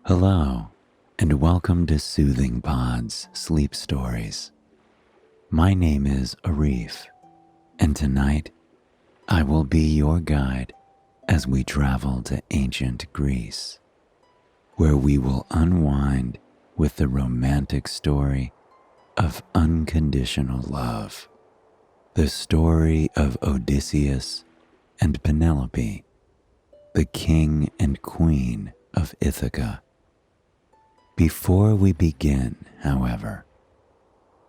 Hello, and welcome to Soothing Pod's Sleep Stories. My name is Arif, and tonight I will be your guide as we travel to ancient Greece, where we will unwind with the romantic story of unconditional love, the story of Odysseus and Penelope, the king and queen of Ithaca. Before we begin, however,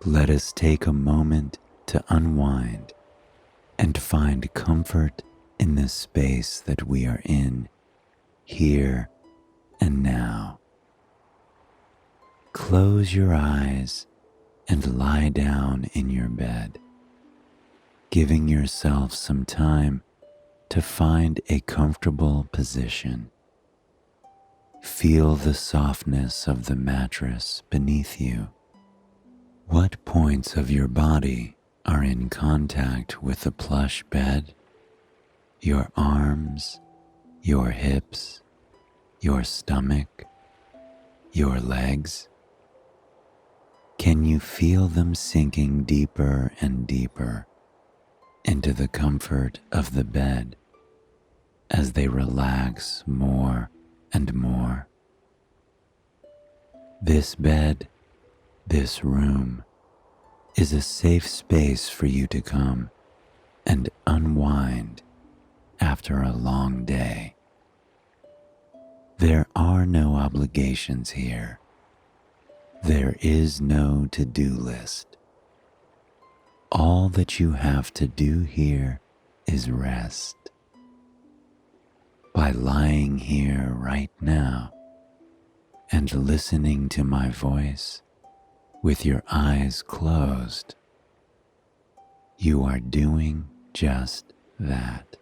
let us take a moment to unwind and find comfort in the space that we are in, here and now. Close your eyes and lie down in your bed, giving yourself some time to find a comfortable position. Feel the softness of the mattress beneath you. What points of your body are in contact with the plush bed? Your arms, your hips, your stomach, your legs? Can you feel them sinking deeper and deeper into the comfort of the bed as they relax more and more? This bed, this room, is a safe space for you to come and unwind after a long day. There are no obligations here. There is no to-do list. All that you have to do here is rest. By lying here right now and listening to my voice with your eyes closed, you are doing just that.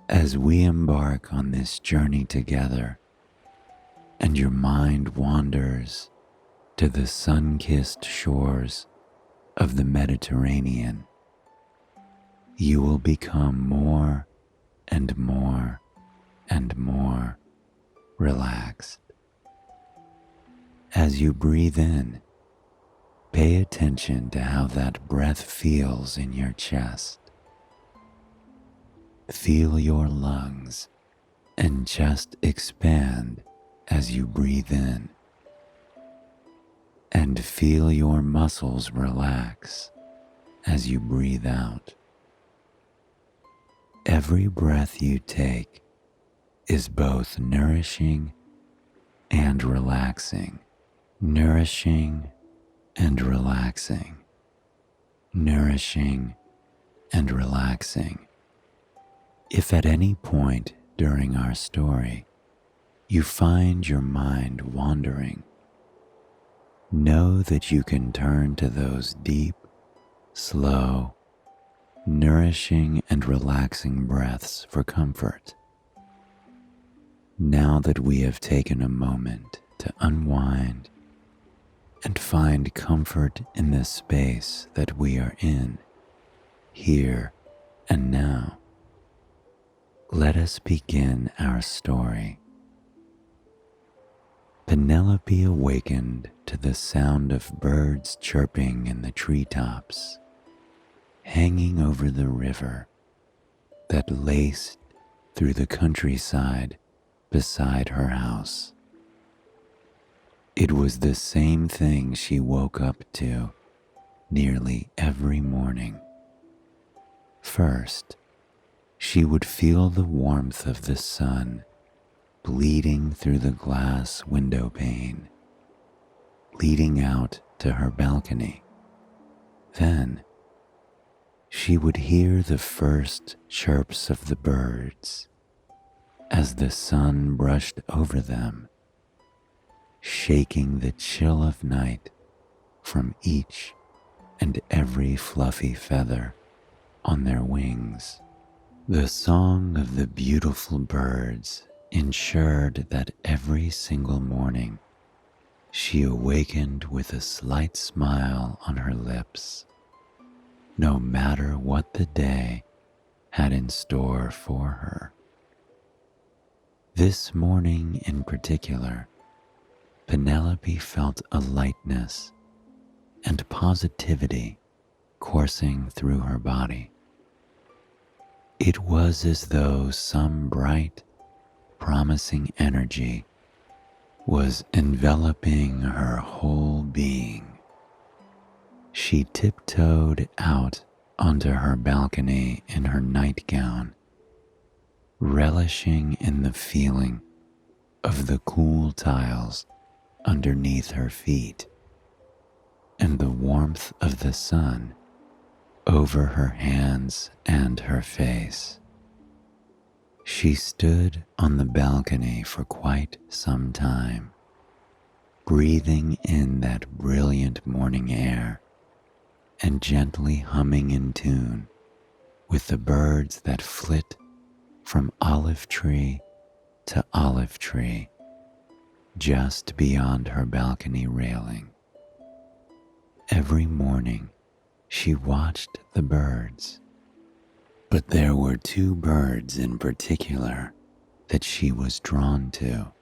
As we embark on this journey together and your mind wanders to the sun-kissed shores of the Mediterranean, you will become more and more and more relaxed. As you breathe in, pay attention to how that breath feels in your chest. Feel your lungs and chest expand as you breathe in, and feel your muscles relax as you breathe out. Every breath you take is both nourishing and relaxing, nourishing and relaxing, nourishing and relaxing. If at any point during our story you find your mind wandering, know that you can turn to those deep, slow, nourishing and relaxing breaths for comfort. Now that we have taken a moment to unwind and find comfort in the space that we are in, here and now, let us begin our story. Penelope awakened to the sound of birds chirping in the treetops, hanging over the river that laced through the countryside beside her house. It was the same thing she woke up to nearly every morning. First, she would feel the warmth of the sun bleeding through the glass window pane, leading out to her balcony. Then, she would hear the first chirps of the birds as the sun brushed over them, shaking the chill of night from each and every fluffy feather on their wings. The song of the beautiful birds ensured that every single morning she awakened with a slight smile on her lips, no matter what the day had in store for her. This morning in particular, Penelope felt a lightness and positivity coursing through her body. It was as though some bright, promising energy was enveloping her whole being. She tiptoed out onto her balcony in her nightgown, relishing in the feeling of the cool tiles underneath her feet and the warmth of the sun over her hands and her face. She stood on the balcony for quite some time, breathing in that brilliant morning air and gently humming in tune with the birds that flit from olive tree to olive tree just beyond her balcony railing. Every morning she watched the birds, but there were two birds in particular that she was drawn to.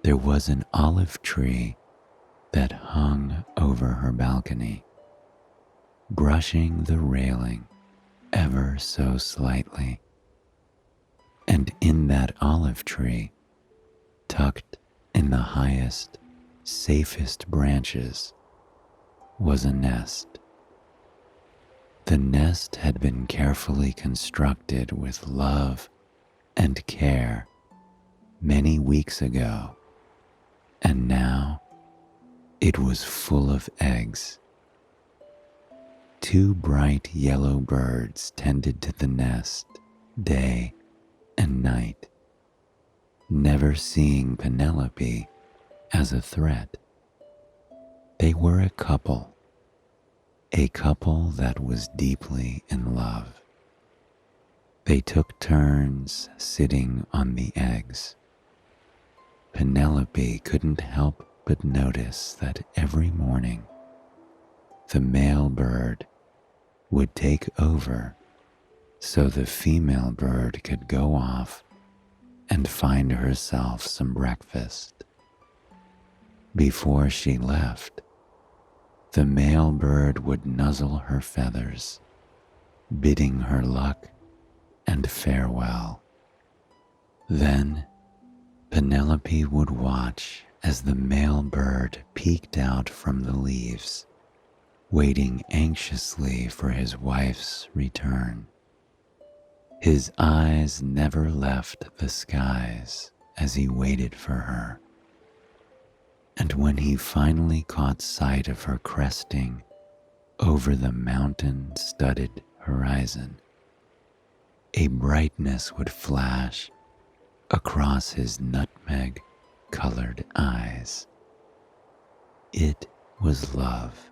There was an olive tree that hung over her balcony, brushing the railing ever so slightly, and in that olive tree, tucked in the highest, safest branches, was a nest. The nest had been carefully constructed with love and care many weeks ago, and now it was full of eggs. Two bright yellow birds tended to the nest day and night, never seeing Penelope as a threat. They were a couple that was deeply in love. They took turns sitting on the eggs. Penelope couldn't help but notice that every morning the male bird would take over so the female bird could go off and find herself some breakfast. Before she left, the male bird would nuzzle her feathers, bidding her luck and farewell. Then Penelope would watch as the male bird peeked out from the leaves, waiting anxiously for his wife's return. His eyes never left the skies as he waited for her. And when he finally caught sight of her cresting over the mountain-studded horizon, a brightness would flash across his nutmeg-colored eyes. It was love.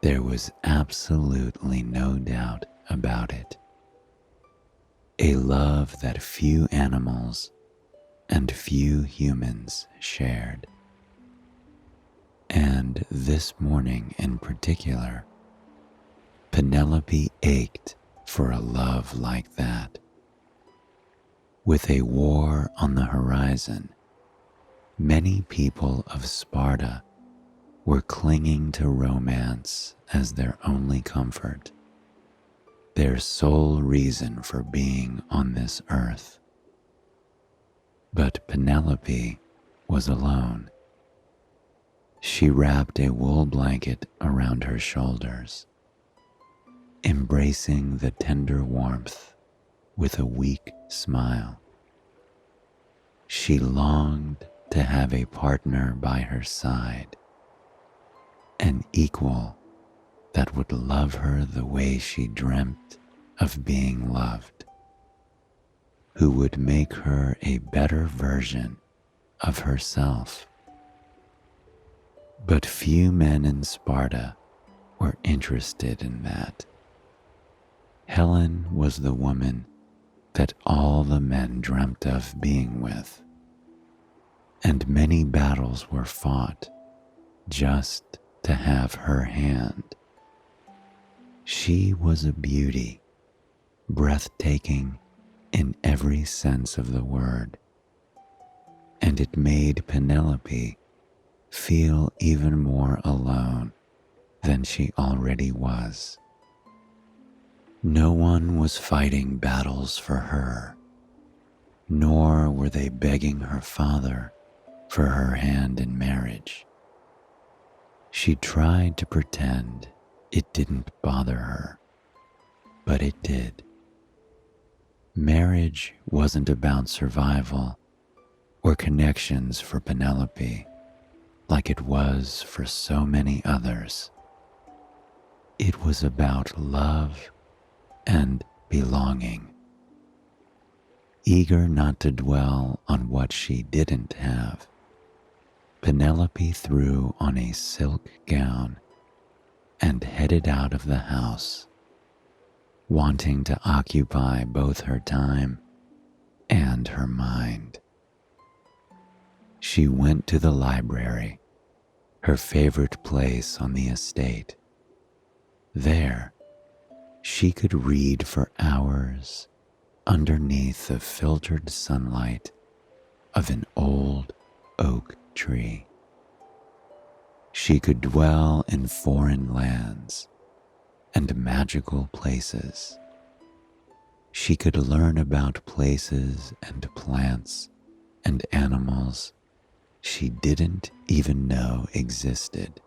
There was absolutely no doubt about it. A love that few animals and few humans shared. And this morning in particular, Penelope ached for a love like that. With a war on the horizon, many people of Sparta were clinging to romance as their only comfort, their sole reason for being on this earth. But Penelope was alone. She wrapped a wool blanket around her shoulders, embracing the tender warmth with a weak smile. She longed to have a partner by her side, an equal that would love her the way she dreamt of being loved, who would make her a better version of herself. But few men in Sparta were interested in that. Helen was the woman that all the men dreamt of being with, and many battles were fought just to have her hand. She was a beauty, breathtaking in every sense of the word, and it made Penelope feel even more alone than she already was. No one was fighting battles for her, nor were they begging her father for her hand in marriage. She tried to pretend it didn't bother her, but it did. Marriage wasn't about survival or connections for Penelope like it was for so many others. It was about love and belonging. Eager not to dwell on what she didn't have, Penelope threw on a silk gown and headed out of the house, wanting to occupy both her time and her mind. She went to the library, her favorite place on the estate. There, she could read for hours underneath the filtered sunlight of an old oak tree. She could dwell in foreign lands and magical places. She could learn about places and plants and animals she didn't even know existed.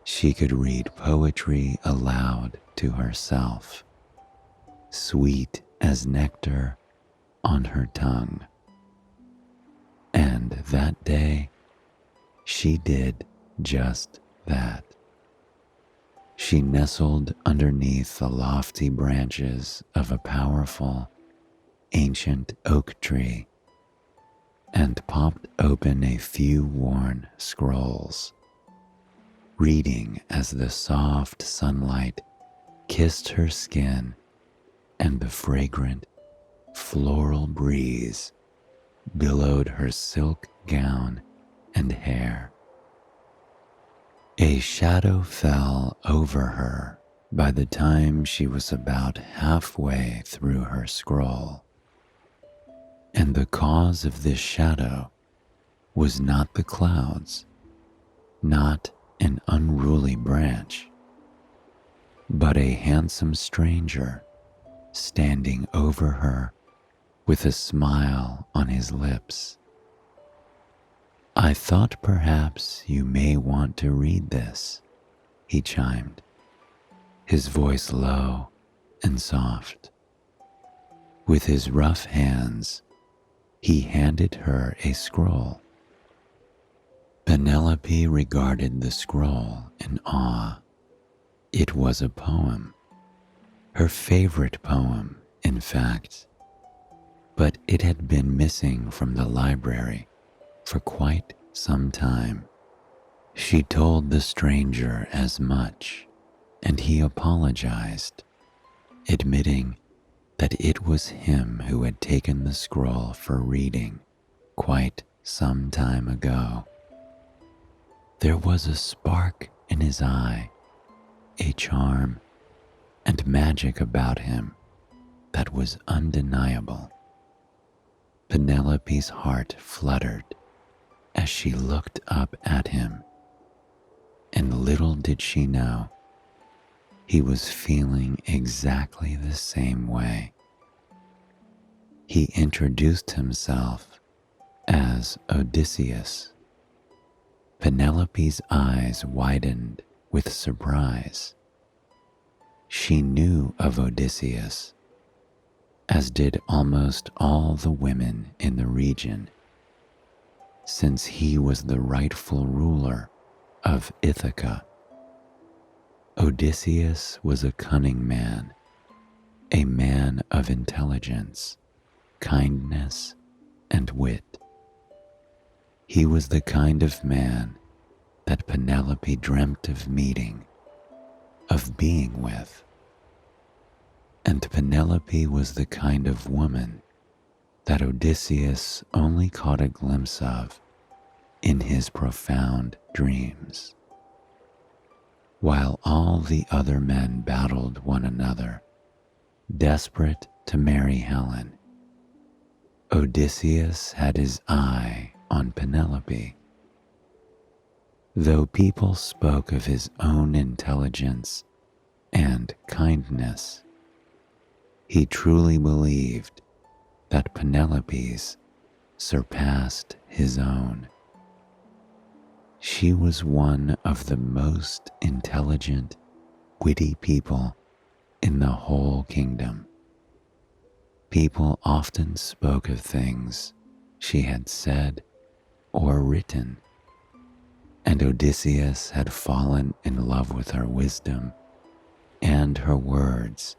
She could read poetry aloud to herself, sweet as nectar on her tongue. And that day, she did just that. She nestled underneath the lofty branches of a powerful, ancient oak tree and popped open a few worn scrolls, reading as the soft sunlight kissed her skin and the fragrant, floral breeze billowed her silk gown and hair. A shadow fell over her by the time she was about halfway through her scroll, and the cause of this shadow was not the clouds, not an unruly branch, but a handsome stranger standing over her with a smile on his lips. "I thought perhaps you may want to read this," he chimed, his voice low and soft. With his rough hands, he handed her a scroll. Penelope regarded the scroll in awe. It was a poem, her favorite poem, in fact, but it had been missing from the library for quite some time. She told the stranger as much, and he apologized, admitting that it was him who had taken the scroll for reading quite some time ago. There was a spark in his eye, a charm and magic about him that was undeniable. Penelope's heart fluttered as she looked up at him, and little did she know, he was feeling exactly the same way. He introduced himself as Odysseus. Penelope's eyes widened with surprise. She knew of Odysseus, as did almost all the women in the region, since he was the rightful ruler of Ithaca. Odysseus was a cunning man, a man of intelligence, kindness, and wit. He was the kind of man that Penelope dreamt of meeting, of being with. And Penelope was the kind of woman that Odysseus only caught a glimpse of in his profound dreams. While all the other men battled one another, desperate to marry Helen. Odysseus had his eye on Penelope. Though people spoke of his own intelligence and kindness, he truly believed that Penelope's surpassed his own. She was one of the most intelligent, witty people in the whole kingdom. People often spoke of things she had said or written, and Odysseus had fallen in love with her wisdom and her words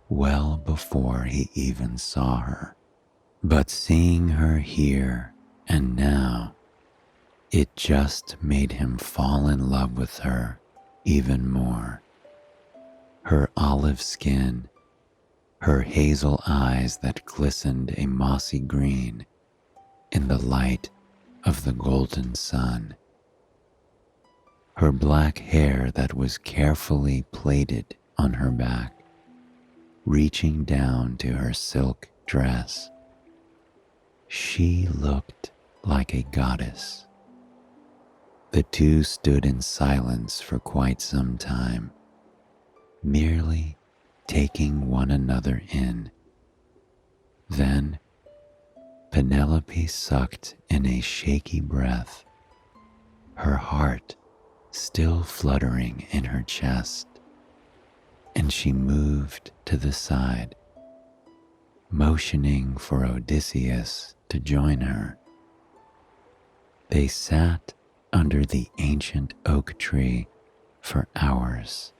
well before he even saw her. But seeing her here and now, it just made him fall in love with her even more. Her olive skin, her hazel eyes that glistened a mossy green in the light of the golden sun, her black hair that was carefully plaited on her back, reaching down to her silk dress. She looked like a goddess. The two stood in silence for quite some time, merely taking one another in. Then Penelope sucked in a shaky breath, her heart still fluttering in her chest, and she moved to the side, motioning for Odysseus to join her. They sat under the ancient oak tree for hours.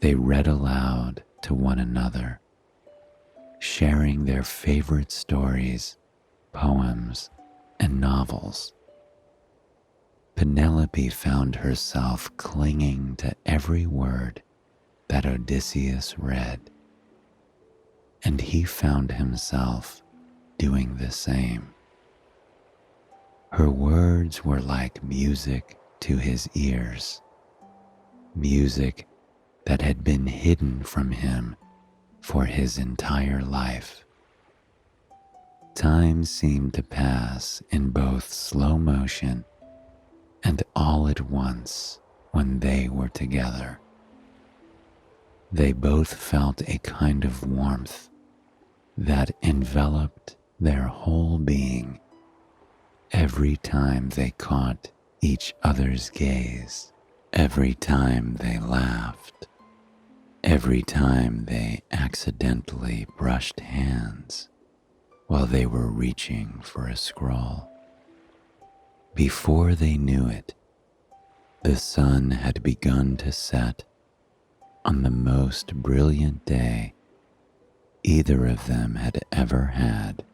They read aloud to one another, sharing their favorite stories, poems, and novels. Penelope found herself clinging to every word that Odysseus read, and he found himself doing the same. Her words were like music to his ears, music that had been hidden from him for his entire life. Time seemed to pass in both slow motion and all at once when they were together. They both felt a kind of warmth that enveloped their whole being every time they caught each other's gaze, every time they laughed, every time they accidentally brushed hands while they were reaching for a scroll. Before they knew it, the sun had begun to set on the most brilliant day either of them had ever had.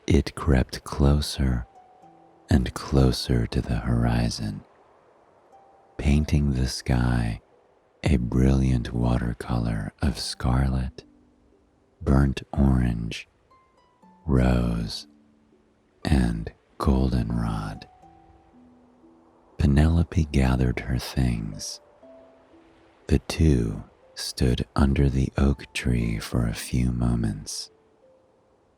It crept closer and closer to the horizon, painting the sky a brilliant watercolor of scarlet, burnt orange, rose, and goldenrod. Penelope gathered her things. The two stood under the oak tree for a few moments,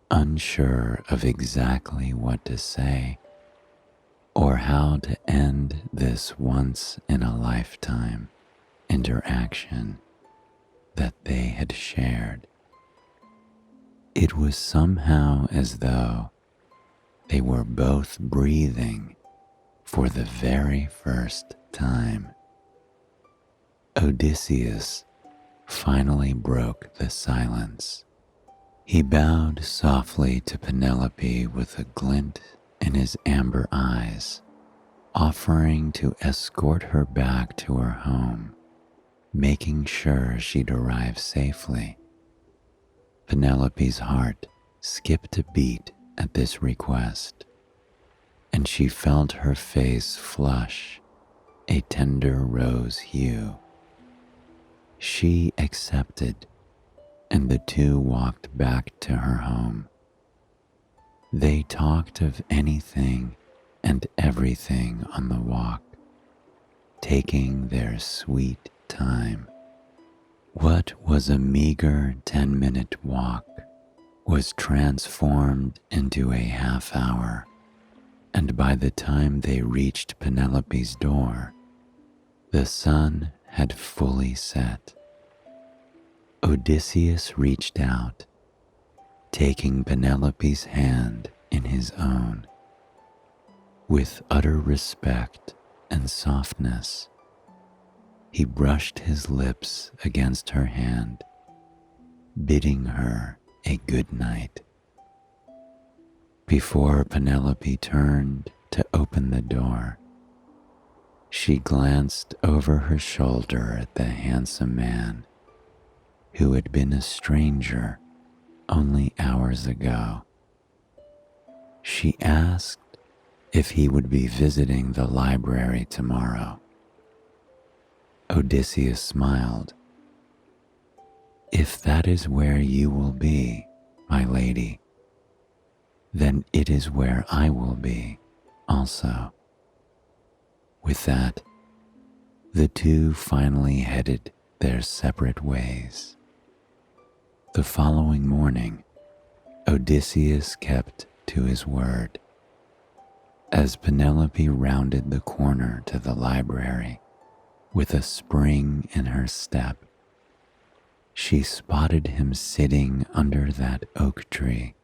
unsure of exactly what to say or how to end this once-in-a-lifetime interaction that they had shared. It was somehow as though they were both breathing for the very first time. Odysseus finally broke the silence. He bowed softly to Penelope with a glint in his amber eyes, offering to escort her back to her home, making sure she'd arrive safely. Penelope's heart skipped a beat at this request, and she felt her face flush a tender rose hue. She accepted, and the two walked back to her home. They talked of anything and everything on the walk, taking their sweet time. What was a meager 10-minute walk was transformed into a half-hour, and by the time they reached Penelope's door, the sun had fully set. Odysseus reached out, taking Penelope's hand in his own. With utter respect and softness, he brushed his lips against her hand, bidding her a good night. Before Penelope turned to open the door, she glanced over her shoulder at the handsome man who had been a stranger only hours ago. She asked if he would be visiting the library tomorrow. Odysseus smiled. "If that is where you will be, my lady, then it is where I will be also." With that, the two finally headed their separate ways. The following morning, Odysseus kept to his word. As Penelope rounded the corner to the library with a spring in her step, she spotted him sitting under that oak tree,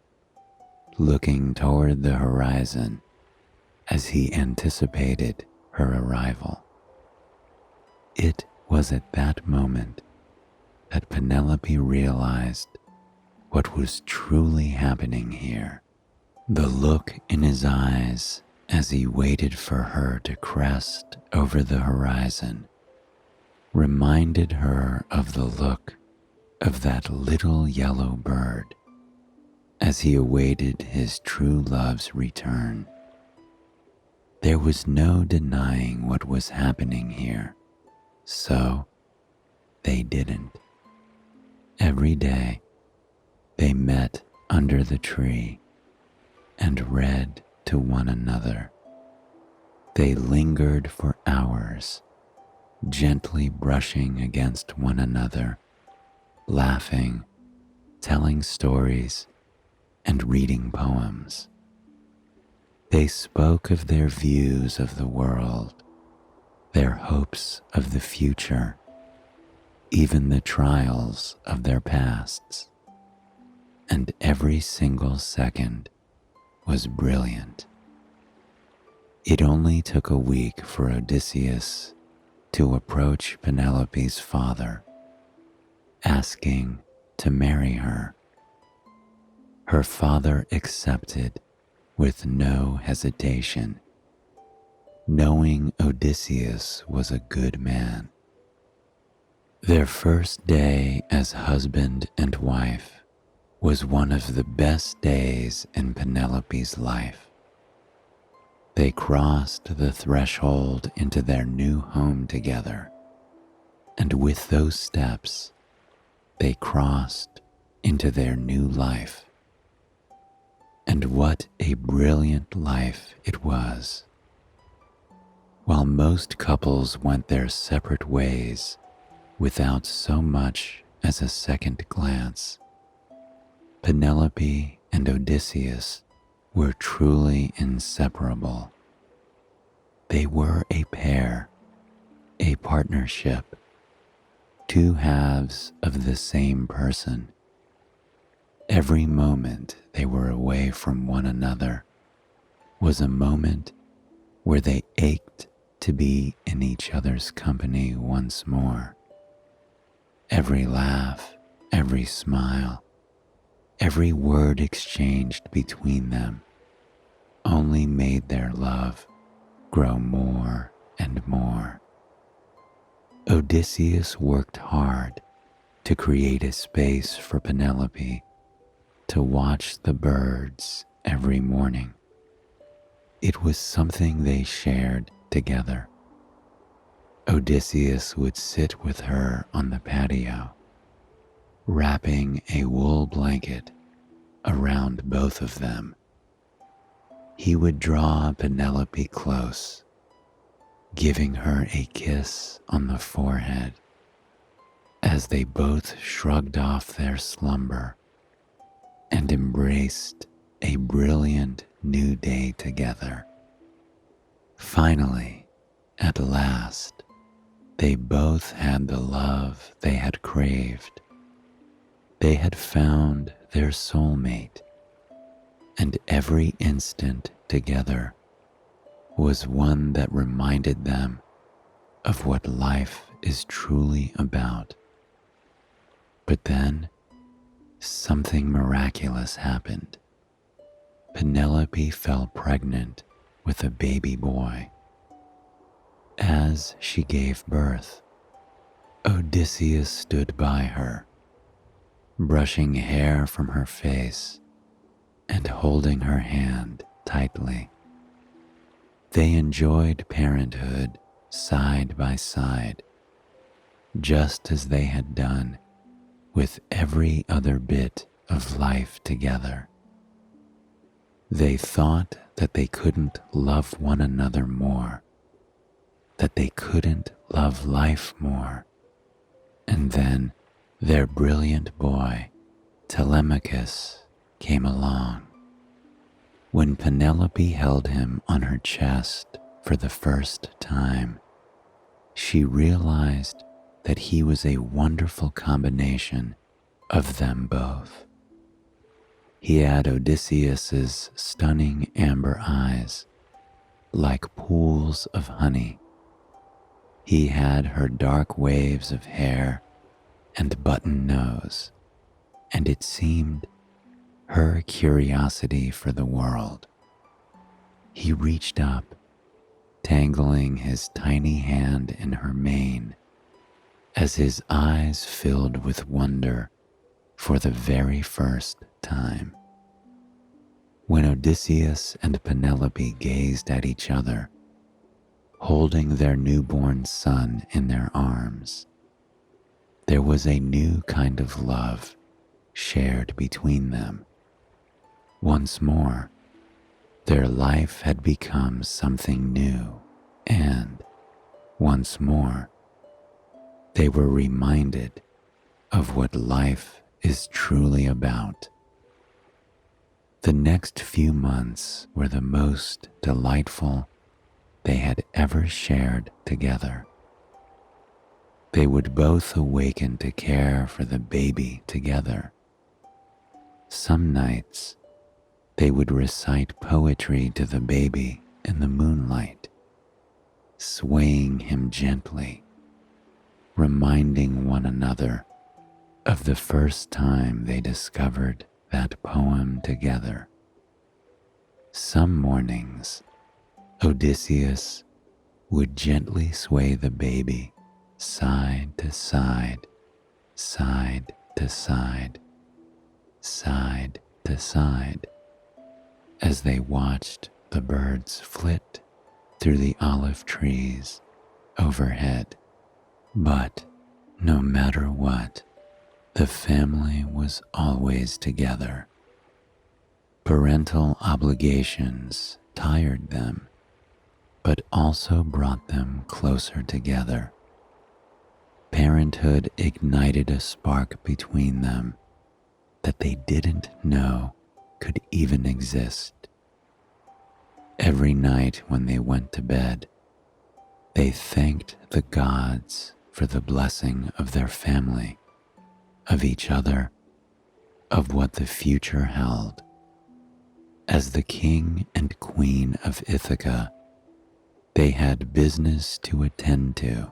looking toward the horizon as he anticipated her arrival. It was at that moment that Penelope realized what was truly happening here. The look in his eyes as he waited for her to crest over the horizon reminded her of the look of that little yellow bird as he awaited his true love's return. There was no denying what was happening here, so they didn't. Every day, they met under the tree and read to one another. They lingered for hours, gently brushing against one another, laughing, telling stories, and reading poems. They spoke of their views of the world, their hopes of the future, even the trials of their pasts, and every single second was brilliant. It only took a week for Odysseus to approach Penelope's father, asking to marry her. Her father accepted with no hesitation, knowing Odysseus was a good man. Their first day as husband and wife was one of the best days in Penelope's life. They crossed the threshold into their new home together, and with those steps, they crossed into their new life. And what a brilliant life it was. While most couples went their separate ways without so much as a second glance, Penelope and Odysseus were truly inseparable. They were a pair, a partnership, two halves of the same person. Every moment they were away from one another was a moment where they ached to be in each other's company once more. Every laugh, every smile, every word exchanged between them only made their love grow more and more. Odysseus worked hard to create a space for Penelope to watch the birds every morning. It was something they shared together. Odysseus would sit with her on the patio, wrapping a wool blanket around both of them. He would draw Penelope close, giving her a kiss on the forehead as they both shrugged off their slumber and embraced a brilliant new day together. Finally, at last, they both had the love they had craved. They had found their soulmate, and every instant together was one that reminded them of what life is truly about. But then, something miraculous happened. Penelope fell pregnant with a baby boy. As she gave birth, Odysseus stood by her, brushing hair from her face and holding her hand tightly. They enjoyed parenthood side by side, just as they had done with every other bit of life together. They thought that they couldn't love one another more, that they couldn't love life more. And then their brilliant boy, Telemachus, came along. When Penelope held him on her chest for the first time, she realized that he was a wonderful combination of them both. He had Odysseus's stunning amber eyes, like pools of honey. He had her dark waves of hair and button nose, and it seemed her curiosity for the world. He reached up, tangling his tiny hand in her mane, as his eyes filled with wonder for the very first time. When Odysseus and Penelope gazed at each other, holding their newborn son in their arms, there was a new kind of love shared between them. Once more, their life had become something new, and once more, they were reminded of what life is truly about. The next few months were the most delightful they had ever shared together. They would both awaken to care for the baby together. Some nights, they would recite poetry to the baby in the moonlight, swaying him gently, reminding one another of the first time they discovered that poem together. Some mornings, Odysseus would gently sway the baby side to side, side to side, side to side, as they watched the birds flit through the olive trees overhead. But no matter what, the family was always together. Parental obligations tired them, but also brought them closer together. Parenthood ignited a spark between them that they didn't know could even exist. Every night when they went to bed, they thanked the gods for the blessing of their family, of each other, of what the future held. As the king and queen of Ithaca, they had business to attend to,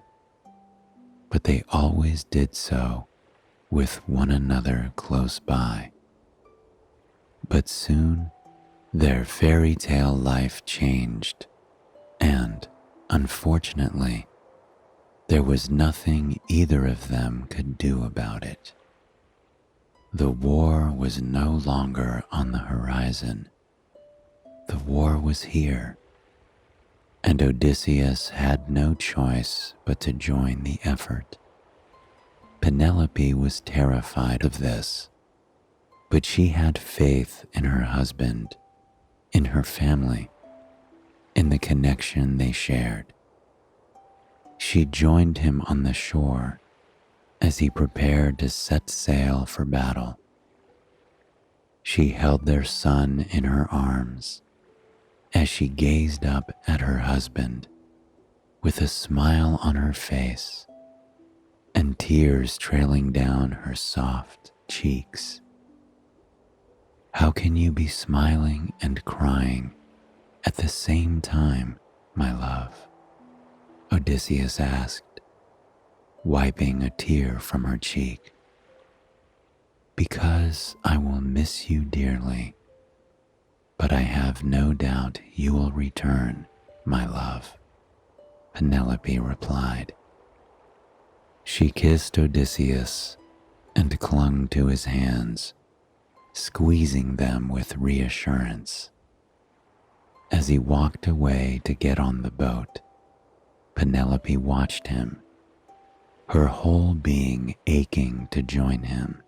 but they always did so with one another close by. But soon, their fairy tale life changed, and, unfortunately, there was nothing either of them could do about it. The war was no longer on the horizon. The war was here, and Odysseus had no choice but to join the effort. Penelope was terrified of this, but she had faith in her husband, in her family, in the connection they shared. She joined him on the shore, as he prepared to set sail for battle. She held their son in her arms as she gazed up at her husband with a smile on her face and tears trailing down her soft cheeks. "How can you be smiling and crying at the same time, my love?" Odysseus asked, wiping a tear from her cheek. "Because I will miss you dearly, but I have no doubt you will return, my love," Penelope replied. She kissed Odysseus and clung to his hands, squeezing them with reassurance. As he walked away to get on the boat, Penelope watched him, her whole being aching to join him,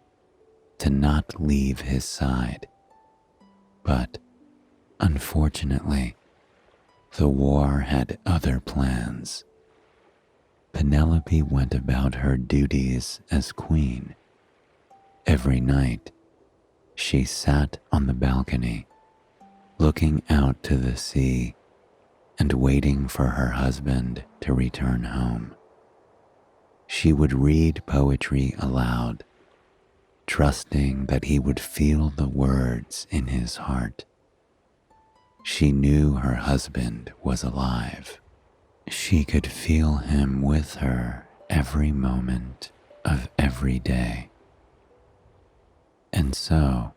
to not leave his side. But, unfortunately, the war had other plans. Penelope went about her duties as queen. Every night, she sat on the balcony, looking out to the sea and waiting for her husband to return home. She would read poetry aloud, trusting that he would feel the words in his heart. She knew her husband was alive. She could feel him with her every moment of every day. And so,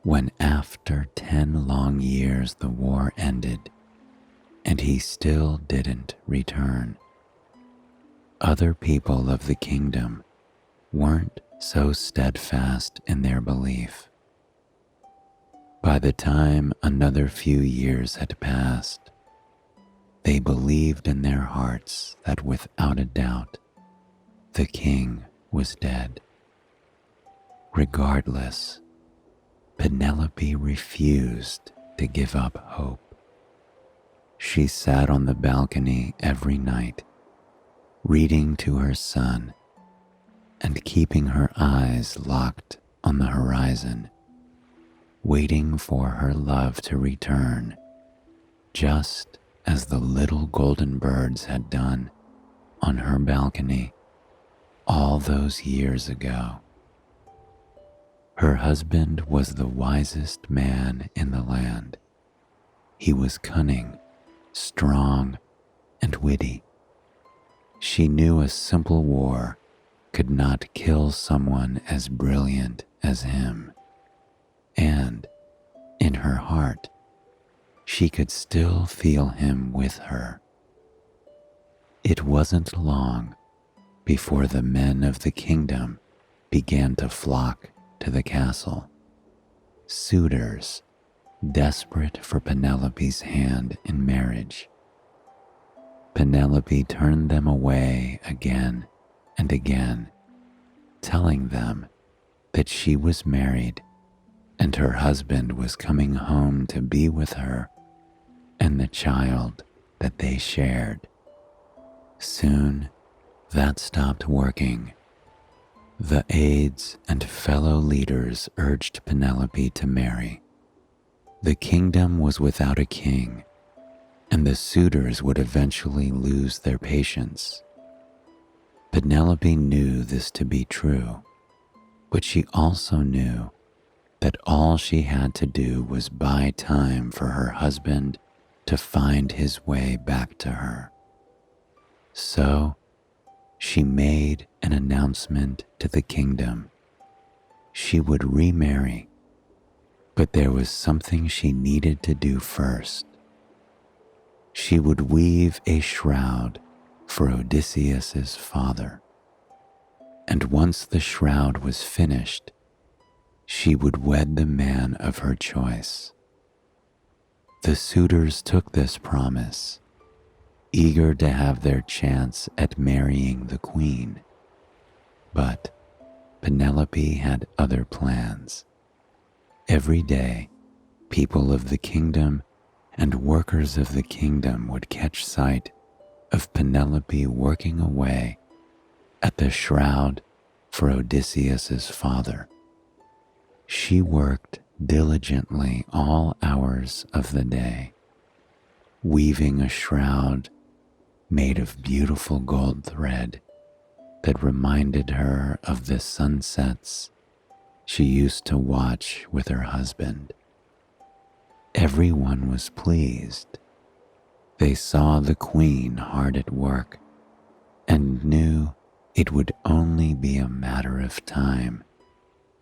when after 10 long years the war ended and he still didn't return, other people of the kingdom weren't so steadfast in their belief. By the time another few years had passed, they believed in their hearts that without a doubt, the king was dead. Regardless, Penelope refused to give up hope. She sat on the balcony every night, reading to her son and keeping her eyes locked on the horizon, waiting for her love to return, just as the little golden birds had done on her balcony all those years ago. Her husband was the wisest man in the land. He was cunning, strong, and witty. She knew a simple war could not kill someone as brilliant as him. And, in her heart, she could still feel him with her. It wasn't long before the men of the kingdom began to flock to the castle, suitors desperate for Penelope's hand in marriage. Penelope turned them away again and again, telling them that she was married and her husband was coming home to be with her and the child that they shared. Soon, that stopped working. The aides and fellow leaders urged Penelope to marry. The kingdom was without a king, and the suitors would eventually lose their patience. Penelope knew this to be true, but she also knew that all she had to do was buy time for her husband to find his way back to her. So, she made an announcement to the kingdom. She would remarry, but there was something she needed to do first. She would weave a shroud for Odysseus's father, and once the shroud was finished, she would wed the man of her choice. The suitors took this promise, eager to have their chance at marrying the queen. But Penelope had other plans. Every day, people of the kingdom and workers of the kingdom would catch sight of Penelope working away at the shroud for Odysseus's father. She worked diligently all hours of the day, weaving a shroud made of beautiful gold thread that reminded her of the sunsets she used to watch with her husband. Everyone was pleased. They saw the queen hard at work and knew it would only be a matter of time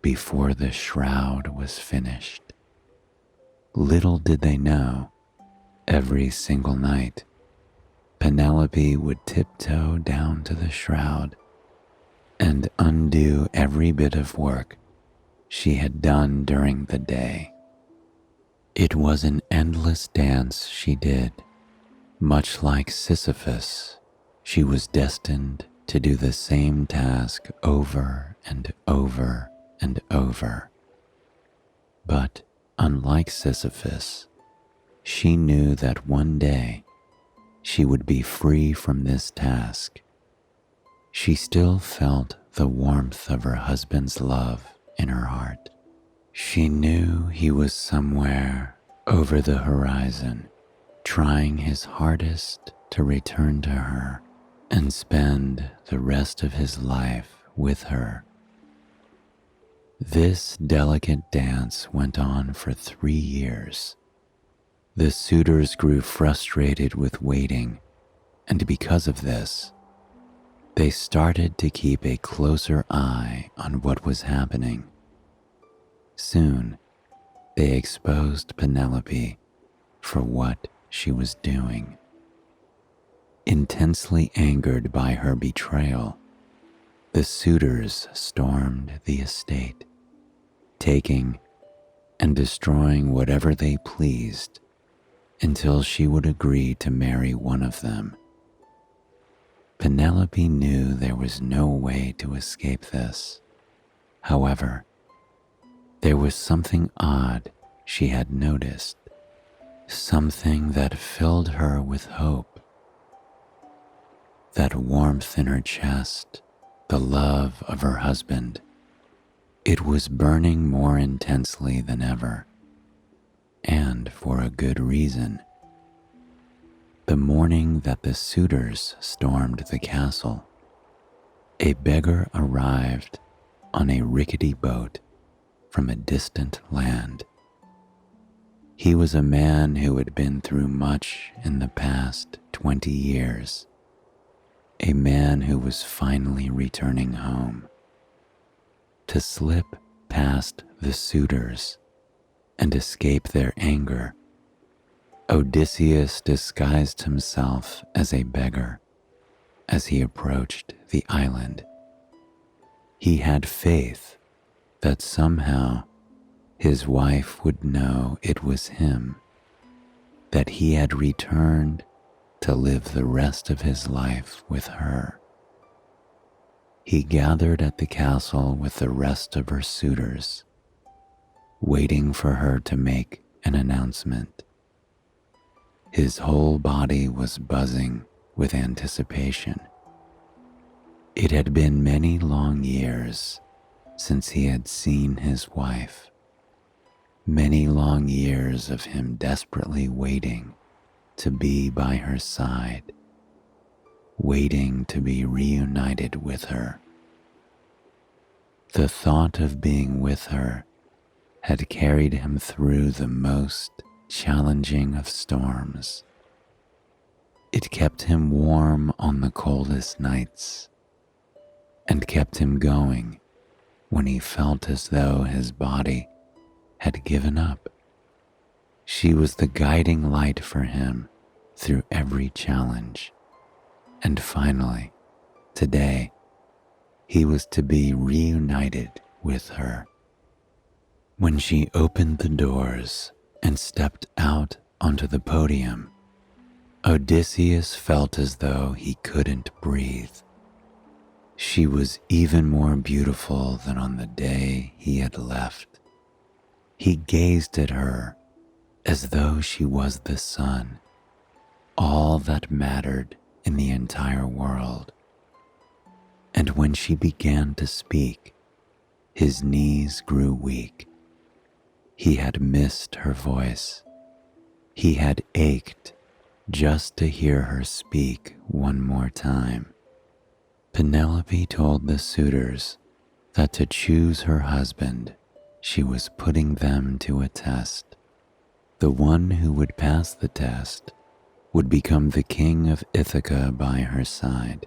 before the shroud was finished. Little did they know, every single night, Penelope would tiptoe down to the shroud and undo every bit of work she had done during the day. It was an endless dance she did. Much like Sisyphus, she was destined to do the same task over and over and over. But unlike Sisyphus, she knew that one day she would be free from this task. She still felt the warmth of her husband's love in her heart. She knew he was somewhere over the horizon, trying his hardest to return to her and spend the rest of his life with her. This delicate dance went on for 3 years. The suitors grew frustrated with waiting, and because of this, they started to keep a closer eye on what was happening. Soon, they exposed Penelope for what she was doing. Intensely angered by her betrayal, the suitors stormed the estate, taking and destroying whatever they pleased until she would agree to marry one of them. Penelope knew there was no way to escape this. However, there was something odd she had noticed, something that filled her with hope. That warmth in her chest, the love of her husband, it was burning more intensely than ever, and for a good reason. The morning that the suitors stormed the castle, a beggar arrived on a rickety boat from a distant land. He was a man who had been through much in the past 20 years, a man who was finally returning home. To slip past the suitors and escape their anger, Odysseus disguised himself as a beggar as he approached the island. He had faith that somehow his wife would know it was him, that he had returned to live the rest of his life with her. He gathered at the castle with the rest of her suitors, waiting for her to make an announcement. His whole body was buzzing with anticipation. It had been many long years since he had seen his wife, many long years of him desperately waiting to be by her side, waiting to be reunited with her. The thought of being with her had carried him through the most challenging of storms. It kept him warm on the coldest nights and kept him going when he felt as though his body had given up. She was the guiding light for him through every challenge. And finally, today, he was to be reunited with her. When she opened the doors and stepped out onto the podium, Odysseus felt as though he couldn't breathe. She was even more beautiful than on the day he had left. He gazed at her as though she was the sun, all that mattered in the entire world. and when she began to speak, his knees grew weak. He had missed her voice. He had ached just to hear her speak one more time. Penelope told the suitors that to choose her husband, she was putting them to a test. The one who would pass the test would become the king of Ithaca by her side.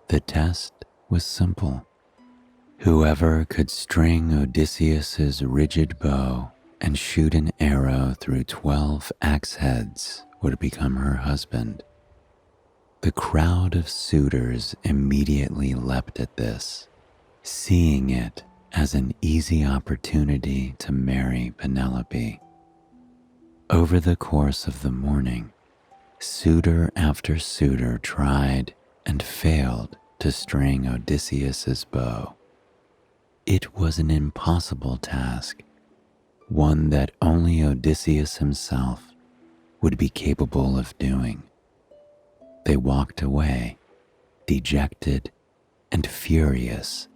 The test was simple. Whoever could string Odysseus's rigid bow and shoot an arrow through 12 axe heads would become her husband. The crowd of suitors immediately leapt at this, seeing it as an easy opportunity to marry Penelope. Over the course of the morning, suitor after suitor tried and failed to string Odysseus's bow. It was an impossible task, one that only Odysseus himself would be capable of doing. They walked away, dejected and furious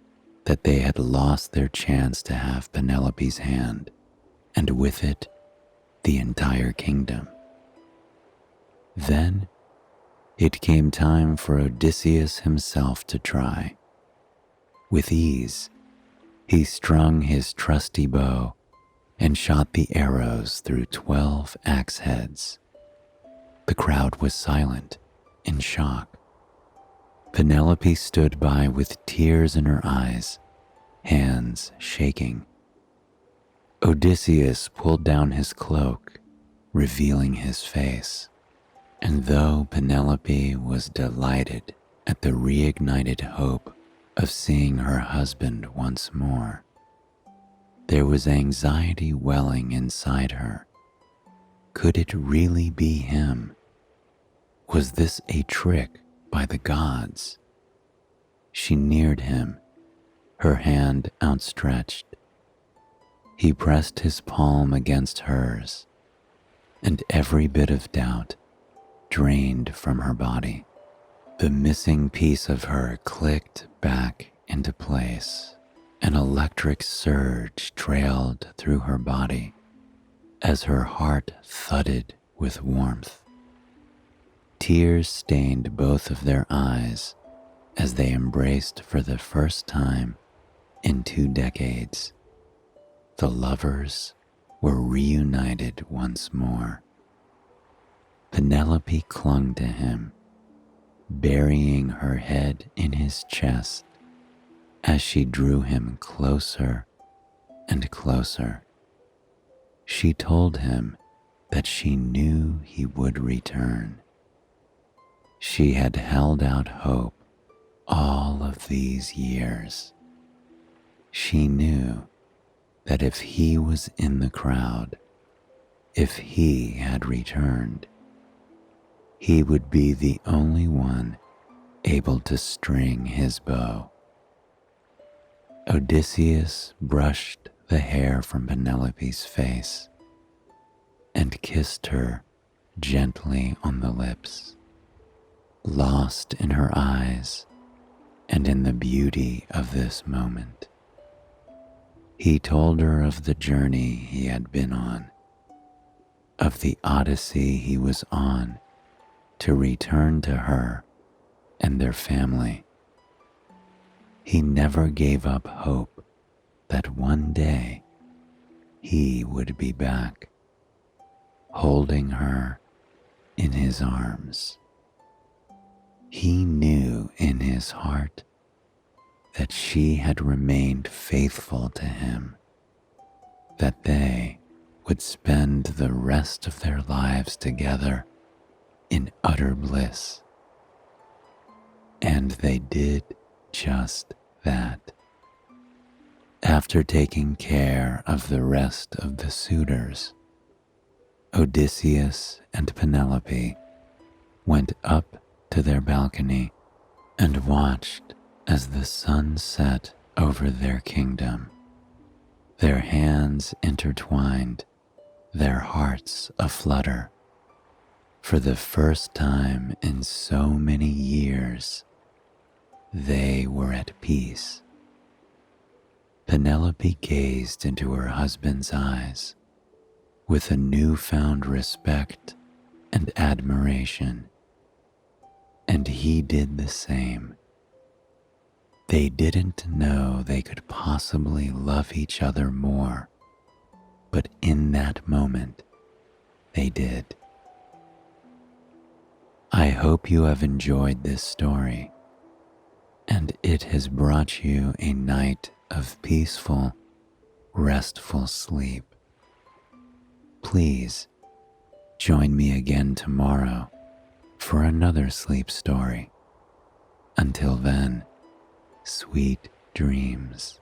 that they had lost their chance to have Penelope's hand, and with it, the entire kingdom. Then it came time for Odysseus himself to try. With ease, he strung his trusty bow and shot the arrows through 12 axe heads. The crowd was silent, in shock. Penelope stood by with tears in her eyes, hands shaking. Odysseus pulled down his cloak, revealing his face, and though Penelope was delighted at the reignited hope of seeing her husband once more, there was anxiety welling inside her. Could it really be him? Was this a trick by the gods? She neared him, her hand outstretched. He pressed his palm against hers, and every bit of doubt drained from her body. The missing piece of her clicked back into place. An electric surge trailed through her body as her heart thudded with warmth. Tears stained both of their eyes as they embraced for the first time in 2 decades. The lovers were reunited once more. Penelope clung to him, burying her head in his chest as she drew him closer and closer. She told him that she knew he would return. She had held out hope all of these years. She knew that if he was in the crowd, if he had returned, he would be the only one able to string his bow. Odysseus brushed the hair from Penelope's face and kissed her gently on the lips, lost in her eyes and in the beauty of this moment. He told her of the journey he had been on, of the odyssey he was on to return to her and their family. He never gave up hope that one day he would be back, holding her in his arms. He knew in his heart that she had remained faithful to him, that they would spend the rest of their lives together in utter bliss. And they did just that. After taking care of the rest of the suitors, Odysseus and Penelope went up to their balcony and watched as the sun set over their kingdom, their hands intertwined, their hearts aflutter. For the first time in so many years, they were at peace. Penelope gazed into her husband's eyes with a newfound respect and admiration, and he did the same. They didn't know they could possibly love each other more, but in that moment, they did. I hope you have enjoyed this story, and it has brought you a night of peaceful, restful sleep. Please join me again tomorrow for another sleep story. Until then, sweet dreams.